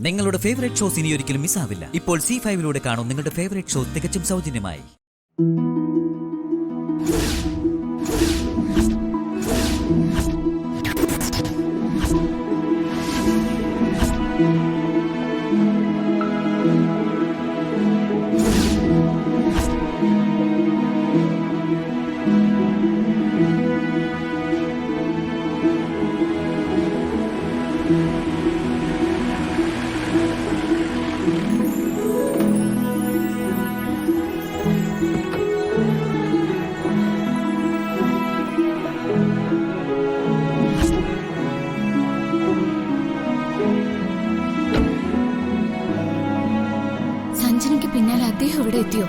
നിങ്ങളുടെ favourite shows ഇനി ഒരിക്കലും മിസ്സാവില്ല. ഇപ്പോൾ C5 കാണും നിങ്ങളുടെ ഫേവറേറ്റ് ഷോ തികച്ചും സൗജന്യമായി. സഞ്ജനയ്ക്ക് പിന്നാലെ അദ്ദേഹം ഇവിടെ എത്തിയോ?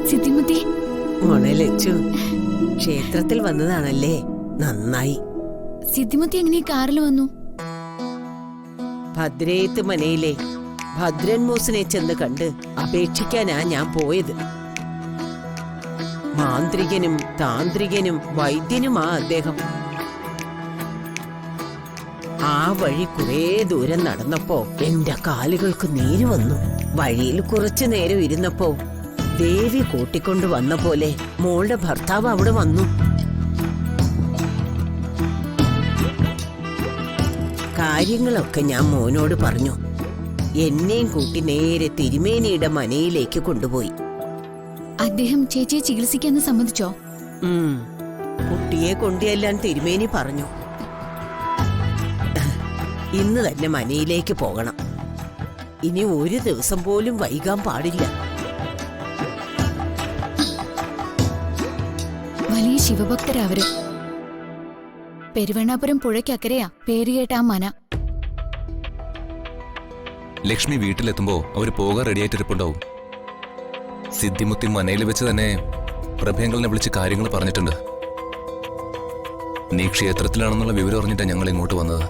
സിദ്ധിമതി മോളെ ലച്ചു, ക്ഷേത്രത്തിൽ വന്നതാണല്ലേ, നന്നായി. സിദ്ധിമതി എങ്ങനെ കാറിൽ വന്നു? ഭദ്രേത്ത് മനയിലെ ഭദ്രൻ മൂസിനെ ചെന്ന് കണ്ട് അപേക്ഷിക്കാനാ ഞാൻ പോയത്. മാന്ത്രികനും താന്ത്രികനും വൈദ്യനുമാ അദ്ദേഹം. ആ വഴി കുറേ ദൂരം നടന്നപ്പോ എന്റെ കാലുകൾക്ക് നീര് വന്നു. വഴിയിൽ കുറച്ചു നേരം ഇരുന്നപ്പോ ദേവി കൂട്ടിക്കൊണ്ടു വന്ന പോലെ മോളുടെ ഭർത്താവ് അവിടെ വന്നു. കാര്യങ്ങളൊക്കെ ഞാൻ മോനോട് പറഞ്ഞു. എന്നെയും കൂട്ടി നേരെ തിരുമേനിയുടെ മനയിലേക്ക് കൊണ്ടുപോയി. അദ്ദേഹം ചേച്ചിയെ ചികിത്സിക്കാന്ന് സമ്മതിച്ചോ? കുട്ടിയെ കൊണ്ടുചെല്ലാൻ തിരുമേനി പറഞ്ഞു. ഇന്ന് തന്നെ മനയിലേക്ക് പോകണം. ഇനി ഒരു ദിവസം പോലും വൈകാൻ പാടില്ല. വലിയ ശിവഭക്തരാ അവര്. പെരുവണ്ണാപുരം പുഴയ്ക്കക്കരയാ പേരുകേട്ട ആ മന. ലക്ഷ്മി വീട്ടിലെത്തുമ്പോ അവര് പോകാൻ റെഡിയായിട്ടിരിപ്പുണ്ടാവും. സിദ്ധിമുത്തി മനയിൽ വെച്ച് തന്നെ പ്രഭയങ്കലിനെ വിളിച്ച് കാര്യങ്ങൾ പറഞ്ഞിട്ടുണ്ട്. നീ ക്ഷേത്രത്തിലാണെന്നുള്ള വിവരം അറിഞ്ഞിട്ടാ ഞങ്ങൾ ഇങ്ങോട്ട് വന്നത്.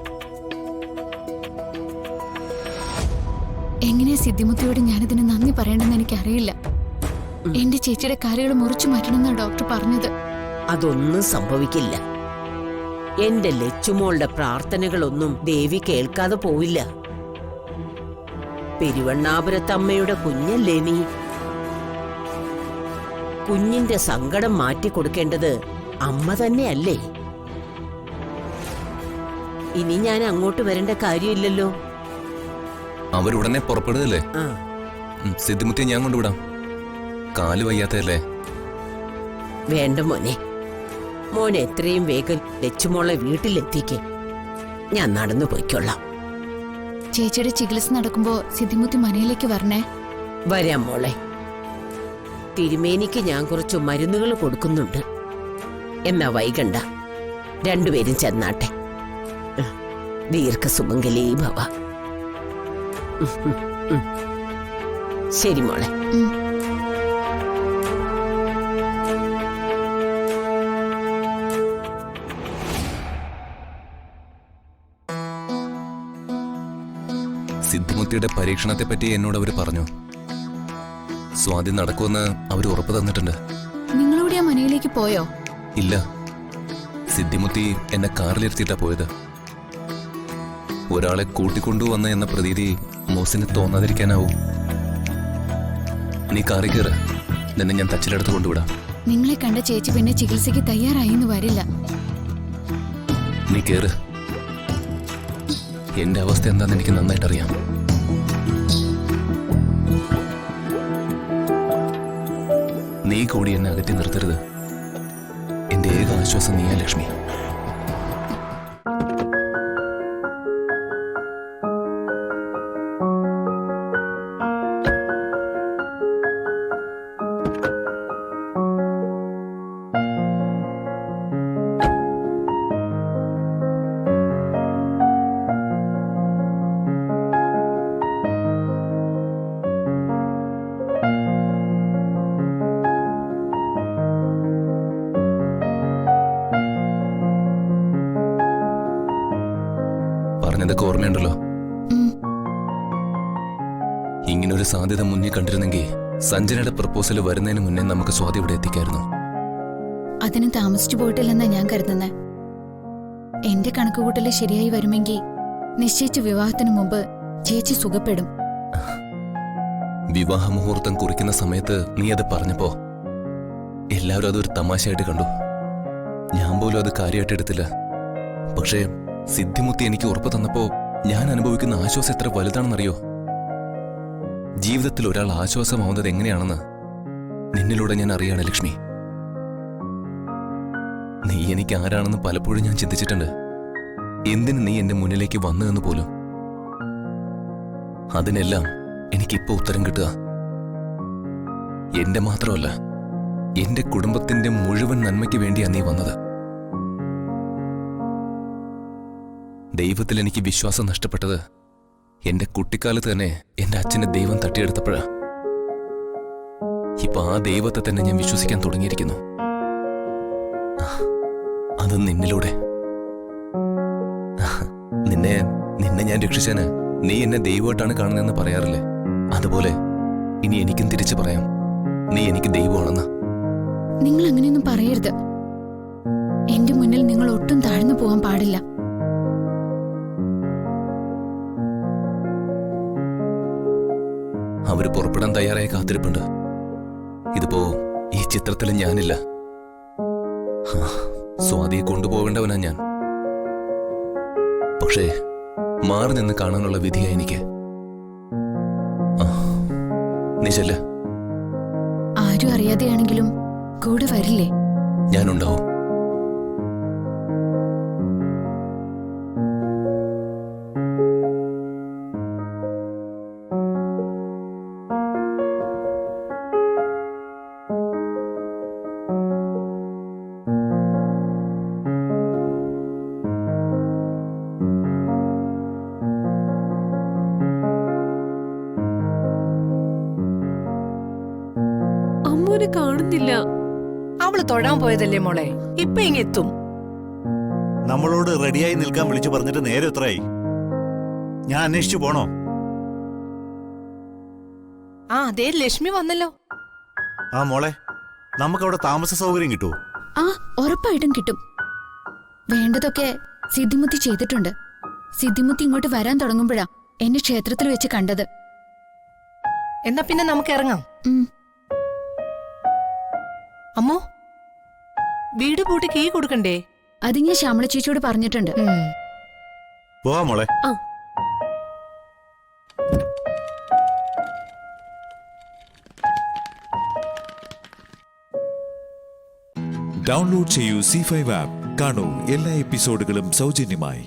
എങ്ങനെയാ സിദ്ധിമുത്തിയോട് ഞാനിതിന് നന്ദി പറയണ്ടെന്ന് എനിക്കറിയില്ല. എന്റെ ചേച്ചിയുടെ കാലുകൾ മുറിച്ചു മാറ്റണമെന്നാണ് ഡോക്ടർ പറഞ്ഞത്. അതൊന്നും സംഭവിക്കില്ല. എന്റെ ലച്ചുമോളുടെ പ്രാർത്ഥനകളൊന്നും ദേവി കേൾക്കാതെ പോവില്ല. പെരുവണ്ണാപുരത്തമ്മയുടെ കുഞ്ഞല്ലേ നീ. കുഞ്ഞിന്റെ സങ്കടം മാറ്റിക്കൊടുക്കേണ്ടത് അമ്മ തന്നെയല്ലേ. ഇനി ഞാൻ അങ്ങോട്ട് വരേണ്ട കാര്യമില്ലല്ലോ. അവരുടനെ പുറപ്പെടുകയല്ലേ? സിദ്ധിമുത്തിയെ ഞാൻ കൊണ്ടുവിടാം. കാല് വയ്യാത്തല്ലേ? വേണ്ട മോനെ, മോനെ എത്രയും വേഗം ലച്ചുമോളെ വീട്ടിലെത്തിക്കേ. ഞാൻ നടന്നു പോയിക്കൊള്ളാം. ചേച്ചിയുടെ ചികിത്സ നടക്കുമ്പോ സിദ്ധിമുത്തി മനയിലേക്ക് വരണേ. വരാം മോളെ. തിരുമേനിക്ക് ഞാൻ കുറച്ച് മരുന്നുകൾ കൊടുക്കുന്നുണ്ട്. എന്നാ വൈകണ്ട, രണ്ടുപേരും ചെന്നാട്ടെ. ദീർഘസുമംഗലീ ഭവ. ശരി മോളെ. സിദ്ധിമുത്തിയുടെ പരീക്ഷണത്തെ പറ്റി എന്നോട് അവര് പറഞ്ഞു. സ്വാതി നടക്കുമെന്ന് അവര് ഉറപ്പ് തന്നിട്ടുണ്ട്. നിങ്ങളൂടെ ആ മനയിലേക്ക് പോയോ? ഇല്ല, സിദ്ധിമുത്തി എന്നെ കാറിലിരുത്തിയിട്ടാ പോയത്. ഒരാളെ കൂട്ടിക്കൊണ്ടുവന്ന എന്ന പ്രതീതി മോസിന് തോന്നാതിരിക്കാനാവും. നീ കാറി കയറ്, നിന്നെ ഞാൻ തച്ചിലെടുത്ത് കൊണ്ടുവിടാം. നിങ്ങളെ കണ്ട ചേച്ചി പിന്നെ ചികിത്സയ്ക്ക് തയ്യാറായിന്ന് വരില്ല. നീ കേറ്. എന്റെ അവസ്ഥ എന്താന്ന് എനിക്ക് നന്നായിട്ടറിയാം. നീ കൂടി എന്നെ അകറ്റി നിർത്തരുത്. എന്റെ ഏക ആശ്വാസം നീയാ ലക്ഷ്മി. പറഞ്ഞതൊക്കെ ഓർമ്മയുണ്ടല്ലോ. ഉം. ഇങ്ങനൊരു സാധ്യത മുന്നിൽ കണ്ടിരുന്നെങ്കിൽ സഞ്ജനയുടെ പ്രപ്പോസൽ വരുന്നതിന് മുന്നേ നമുക്ക് സ്വാതി ഇവിടെ എത്തിക്കായിരുന്നു. അതിന് താമസിച്ചു പോയിട്ടില്ലെന്നാ ഞാൻ കരുതുന്നത്. എന്റെ കണക്കുകൂട്ടല് ശരിയായി വരുമെങ്കിൽ നിശ്ചയിച്ച വിവാഹത്തിന് മുമ്പ് ചേച്ചി സുഖപ്പെടും. വിവാഹ മുഹൂർത്തം കുറിക്കുന്ന സമയത്ത് നീ അത് പറഞ്ഞപ്പോ എല്ലാവരും അതൊരു തമാശയായിട്ട് കണ്ടു. ഞാൻ പോലും അത് കാര്യമായിട്ട് എടുത്തില്ല. പക്ഷേ സിദ്ധിമുത്തി എനിക്ക് ഉറപ്പ് തന്നപ്പോ ഞാൻ അനുഭവിക്കുന്ന ആശ്വാസം എത്ര വലുതാണെന്നറിയോ? ജീവിതത്തിൽ ഒരാൾ ആശ്വാസമാവുന്നത് എങ്ങനെയാണെന്ന് നിന്നിലൂടെ ഞാൻ അറിയാണ് ലക്ഷ്മി. നീ എനിക്ക് ആരാണെന്ന് പലപ്പോഴും ഞാൻ ചിന്തിച്ചിട്ടുണ്ട്. എന്തിന് നീ എന്റെ മുന്നിലേക്ക് വന്നു എന്ന് പോലും. അതിനെല്ലാം എനിക്കിപ്പോ ഉത്തരം കിട്ടുക. എന്റെ മാത്രമല്ല, എന്റെ കുടുംബത്തിന്റെ മുഴുവൻ നന്മയ്ക്ക് വേണ്ടിയാ നീ വന്നത്. ദൈവത്തിൽ എനിക്ക് വിശ്വാസം നഷ്ടപ്പെട്ടത് എന്റെ കുട്ടിക്കാലത്ത് തന്നെ എന്റെ അച്ഛനെ ദൈവം തട്ടിയെടുത്തപ്പോഴാ. ഇപ്പൊ ആ ദൈവത്തെ തന്നെ ഞാൻ വിശ്വസിക്കാൻ തുടങ്ങിയിരിക്കുന്നു. അത് നിന്നിലൂടെ. നിന്നെ ഞാൻ രക്ഷിച്ചേന് നീ എന്നെ ദൈവമായിട്ടാണ് കാണുന്നതെന്ന് പറയാറില്ലേ? അതുപോലെ ഇനി എനിക്കും തിരിച്ചു പറയാം, നീ എനിക്ക് ദൈവമാണെന്ന്. നിങ്ങൾ അങ്ങനെയൊന്നും പറയരുത്. എന്റെ മുന്നിൽ നിങ്ങൾ ഒട്ടും താഴ്ന്നു പോകാൻ പാടില്ല. അവര് പുറപ്പെടാൻ തയ്യാറായ കാത്തിരിപ്പുണ്ട്. ഇതിപ്പോ ഈ ചിത്രത്തിൽ ഞാനില്ല. സ്വാതിയെ കൊണ്ടുപോകേണ്ടവനാ ഞാൻ. പക്ഷേ മാറി നിന്ന് കാണാനുള്ള വിധിയാ എനിക്ക്. നീ ചെല്ല. ആരും അറിയാതെയാണെങ്കിലും കൂടെ വരില്ലേ? ഞാനുണ്ടാവും. അമ്മൂനെ കാണുന്നില്ല. അവള് തൊഴാൻ പോയതല്ലേ മോളെ, ഇപ്പൊ ഇങ്ങെത്തും. നമ്മളോട് റെഡിയായി നിൽക്കാൻ വിളിച്ചു പറഞ്ഞിട്ട് നേരെ എത്രയായി? ഞാൻ അന്വേഷിച്ചു പോണോ? ആ അതേ ലക്ഷ്മി വന്നല്ലോ. ആ മോളെ, നമുക്കവിടെ താമസ സൗകര്യം കിട്ടുമോ? ആ ഉറപ്പായിട്ടും കിട്ടും. വേണ്ടതൊക്കെ സിദ്ധിമുത്തി ചെയ്തിട്ടുണ്ട്. സിദ്ധിമുത്തി ഇങ്ങോട്ട് വരാൻ തുടങ്ങുമ്പോഴാ എന്നെ ക്ഷേത്രത്തിൽ വെച്ച് കണ്ടത്. എന്നാ പിന്നെ നമുക്ക് ഇറങ്ങാം. ഉം. അമ്മോ, വീട് പൂട്ടി കീ കൊടുക്കണ്ടേ? അത് ഞാൻ ശ്യാമള ചേച്ചിയോട് പറഞ്ഞിട്ടുണ്ട്. പോവാ മോളെ. ഡൗൺലോഡ് ചെയ്യൂ C5 ആപ്പ്. കാണൂ എല്ലാ എപ്പിസോഡുകളും സൗജന്യമായി.